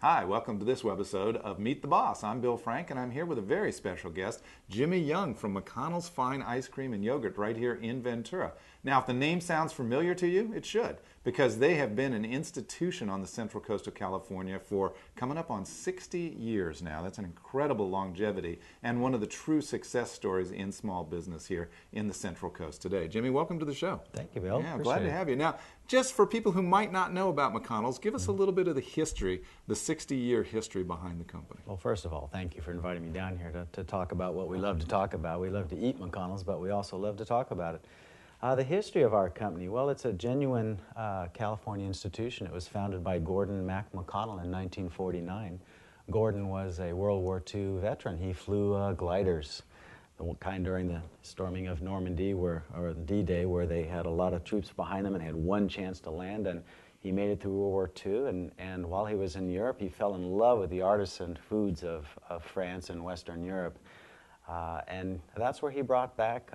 Hi, welcome to this webisode of Meet the Boss. I'm Bill Frank, and I'm here with a very special guest, Jimmy Young from McConnells Fine Ice Cream and Yogurt right here in Ventura. Now, if the name sounds familiar to you, it should, because they have been an institution on the Central Coast of California for coming up on 60 years now. That's an incredible longevity and one of the true success stories in small business here in the Central Coast today. Jimmy, welcome to the show. Thank you, Bill. Yeah, glad to have you. Now, just for people who might not know about McConnells, give us a little bit of the history, the 60-year history behind the company. Well, first of all, thank you for inviting me down here to talk about what we love to talk about. We love to eat McConnells, but we also love to talk about it. The history of our company, well, it's a genuine California institution. It was founded by Gordon Mac McConnell in 1949. Gordon was a World War II veteran. He flew gliders, the kind during the storming of Normandy, or D-Day, where they had a lot of troops behind them and had one chance to land. And he made it through World War II, and while he was in Europe, he fell in love with the artisan foods of France and Western Europe. And that's where he brought back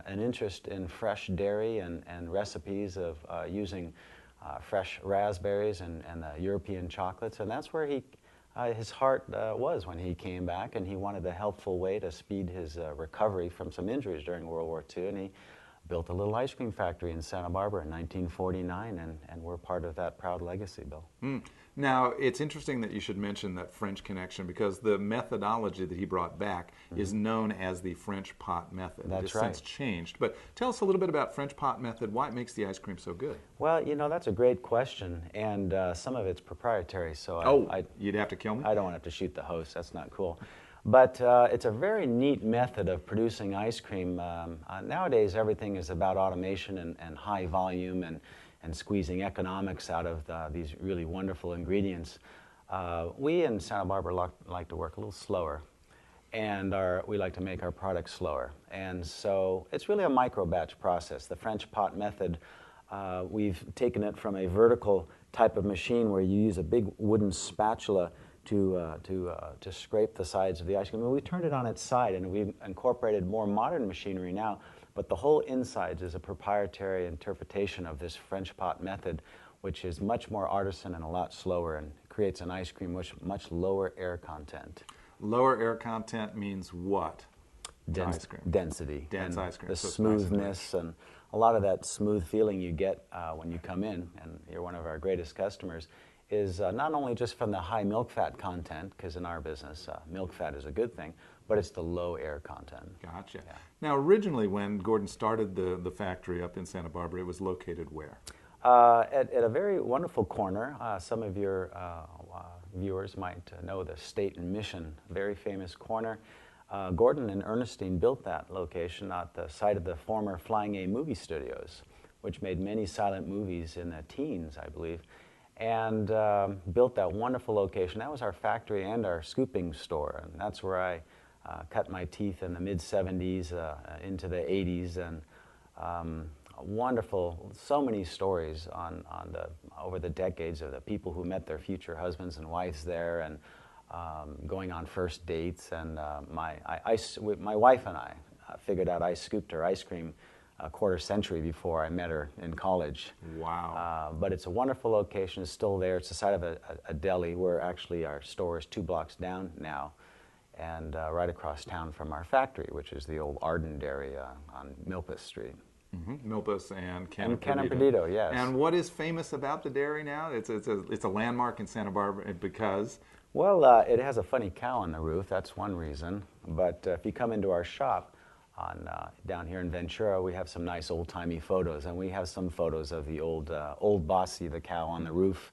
an interest in fresh dairy and recipes of using fresh raspberries and European chocolates. And that's where his heart was when he came back, and he wanted a helpful way to speed his recovery from some injuries during World War II. And he built a little ice cream factory in Santa Barbara in 1949, and we're part of that proud legacy, Bill. Now, it's interesting that you should mention that French connection, because the methodology that he brought back is known as the French pot method. That's it has right. since changed. But tell us a little bit about French pot method, why it makes the ice cream so good. Well, you know, that's a great question, and some of it's proprietary, so you'd have to kill me? I don't want to have to shoot the host. That's not cool. But it's a very neat method of producing ice cream. Nowadays, everything is about automation and high volume and squeezing economics out of these really wonderful ingredients. We in Santa Barbara like to work a little slower, and we like to make our products slower. And so it's really a micro batch process. The French pot method, we've taken it from a vertical type of machine where you use a big wooden spatula to scrape the sides of the ice cream. And we turned it on its side, and we've incorporated more modern machinery now, but the whole insides is a proprietary interpretation of this French pot method, which is much more artisan and a lot slower, and creates an ice cream with much lower air content. Lower air content means what? Ice cream. Density. Dense and ice cream. The So it's smoothness and a lot of that smooth feeling you get when you come in, and you're one of our greatest customers, is not only just from the high milk fat content, because in our business, milk fat is a good thing, but it's the low air content. Gotcha. Yeah. Now, originally when Gordon started the factory up in Santa Barbara, it was located where? At a very wonderful corner. Some of your viewers might know the State and Mission, very famous corner. Gordon and Ernestine built that location at the site of the former Flying A movie studios, which made many silent movies in the teens, I believe, and built that wonderful location. That was our factory and our scooping store, and that's where I cut my teeth in the mid-'70s into the '80s, and wonderful, so many stories over the decades of the people who met their future husbands and wives there, and going on first dates. And my wife and I figured out I scooped her ice cream a quarter century before I met her in college. Wow. But it's a wonderful location. It's still there. It's the side of a deli, where actually our store is 2 blocks down now, and right across town from our factory, which is the old Arden Dairy on Milpas Street. Milpas and Cannon Perdido, yes. And what is famous about the dairy now? It's a landmark in Santa Barbara because? Well, it has a funny cow on the roof. That's one reason. But if you come into our shop down here in Ventura, we have some nice old-timey photos, and we have some photos of the old Bossy, the cow on the roof.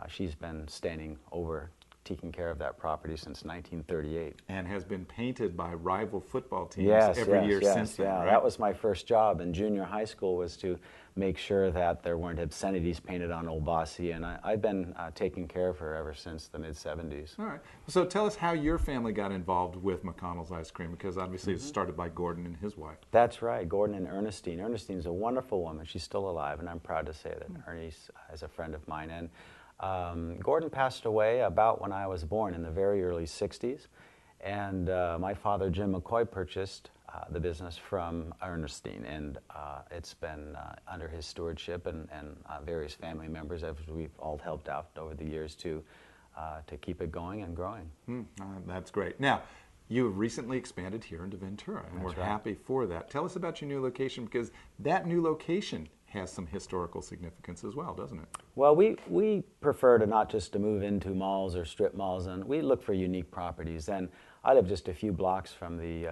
She's been standing over, taking care of that property since 1938. And has been painted by rival football teams every year since then, right? That was my first job in junior high school, was to make sure that there weren't obscenities painted on old Bossy, and I've been taking care of her ever since the mid-'70s. All right. So tell us how your family got involved with McConnells Ice Cream, because obviously it started by Gordon and his wife. That's right, Gordon and Ernestine. Ernestine's a wonderful woman. She's still alive, and I'm proud to say that Ernie is a friend of mine. And Gordon passed away about when I was born, in the very early '60s, and my father, Jim McCoy, purchased the business from Ernestine, and it's been under his stewardship and various family members, as we've all helped out over the years to to keep it going and growing. That's great. Now, you have recently expanded here into Ventura, and we're happy for that. Tell us about your new location, because that new location has some historical significance as well, doesn't it? Well, we prefer to not just to move into malls or strip malls, and we look for unique properties. And I live just a few blocks from the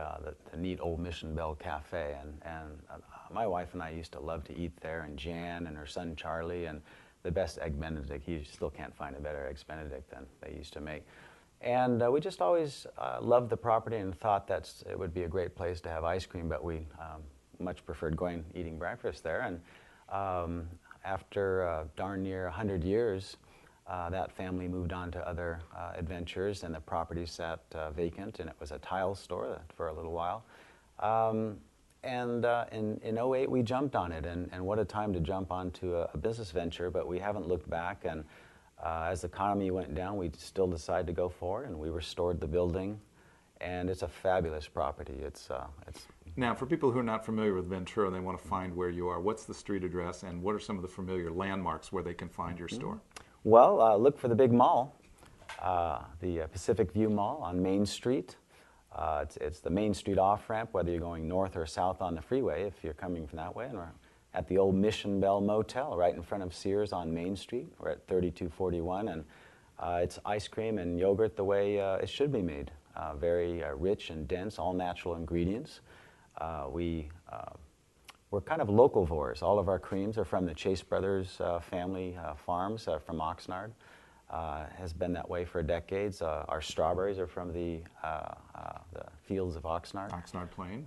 neat old Mission Bell Cafe, and my wife and I used to love to eat there, and Jan and her son Charlie, and the best Egg Benedict. You still can't find a better Eggs Benedict than they used to make. And we just always loved the property and thought that it would be a great place to have ice cream, but we much preferred going eating breakfast there. And after darn near 100 years, that family moved on to other adventures, and the property sat vacant, and it was a tile store for a little while. In '08, we jumped on it, and what a time to jump onto a business venture, but we haven't looked back. And as the economy went down, we still decided to go forward, and we restored the building, and it's a fabulous property. It's Now, for people who are not familiar with Ventura and they want to find where you are, what's the street address, and what are some of the familiar landmarks where they can find your store? Well, look for the big mall, the Pacific View Mall on Main Street. It's the Main Street off-ramp, whether you're going north or south on the freeway, if you're coming from that way. And we're at the old Mission Bell Motel right in front of Sears on Main Street. We're at 3241, and it's ice cream and yogurt the way it should be made. Very rich and dense, all natural ingredients. We're kind of localvores. All of our creams are from the Chase Brothers family farms from Oxnard. Has been that way for decades. Our strawberries are from the fields of Oxnard. Oxnard Plain.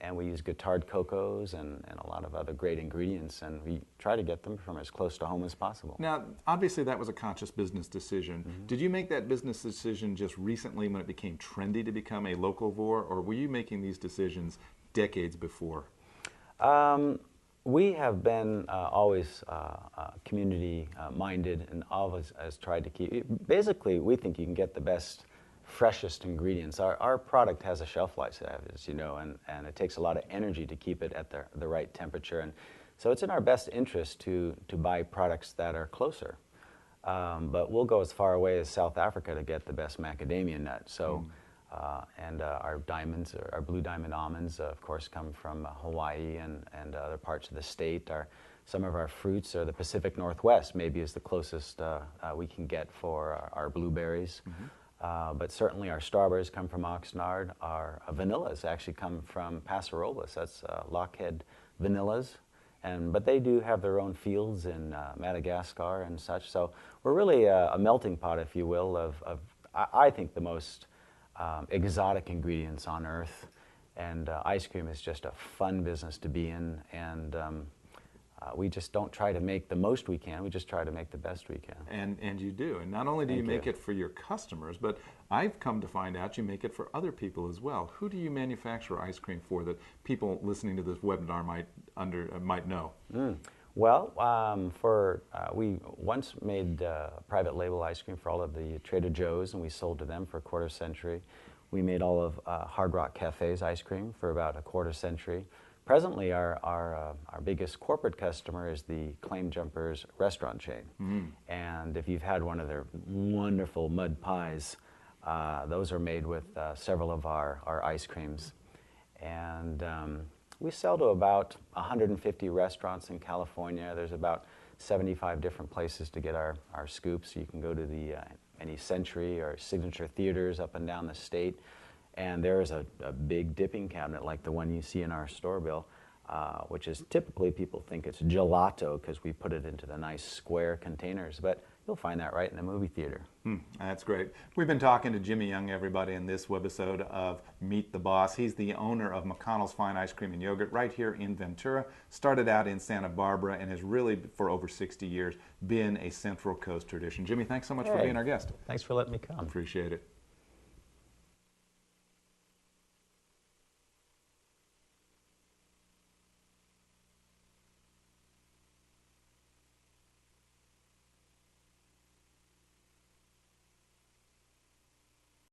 And we use Guittard cocos and a lot of other great ingredients, and we try to get them from as close to home as possible. Now, obviously that was a conscious business decision. Did you make that business decision just recently when it became trendy to become a localvore, or were you making these decisions decades before? We have been always community-minded and always has tried to keep. Basically, we think you can get the best, freshest ingredients. Our product has a shelf life, as you know, and it takes a lot of energy to keep it at the right temperature. And so it's in our best interest to buy products that are closer. But we'll go as far away as South Africa to get the best macadamia nut. So. And our diamonds, our blue diamond almonds, of course, come from Hawaii and other parts of the state. Some of our fruits are the Pacific Northwest, maybe is the closest we can get for our blueberries. But certainly our strawberries come from Oxnard. Our vanillas actually come from Paso Robles. That's Lockhead vanillas. But they do have their own fields in Madagascar and such. So we're really a melting pot, if you will, of I think, the most exotic ingredients on earth, and ice cream is just a fun business to be in, and we just don't try to make the most we can, we just try to make the best we can. And you do, and not only do you make it for your customers, but I've come to find out you make it for other people as well. Who do you manufacture ice cream for that people listening to this webinar might know? Well, we once made private label ice cream for all of the Trader Joe's, and we sold to them for a quarter century. We made all of Hard Rock Cafe's ice cream for about a quarter century. Presently, our biggest corporate customer is the Claim Jumpers restaurant chain. And if you've had one of their wonderful mud pies, those are made with several of our ice creams. And we sell to about 150 restaurants in California. There's about 75 different places to get our scoops. You can go to any Century or Signature theaters up and down the state. And there's a big dipping cabinet like the one you see in our store, Bill, which is typically people think it's gelato because we put it into the nice square containers. But you'll find that right in the movie theater. That's great. We've been talking to Jimmy Young, everybody, in this webisode of Meet the Boss. He's the owner of McConnell's Fine Ice Cream and Yogurt right here in Ventura. Started out in Santa Barbara and has really, for over 60 years, been a Central Coast tradition. Jimmy, thanks so much for being our guest. Thanks for letting me come. Appreciate it.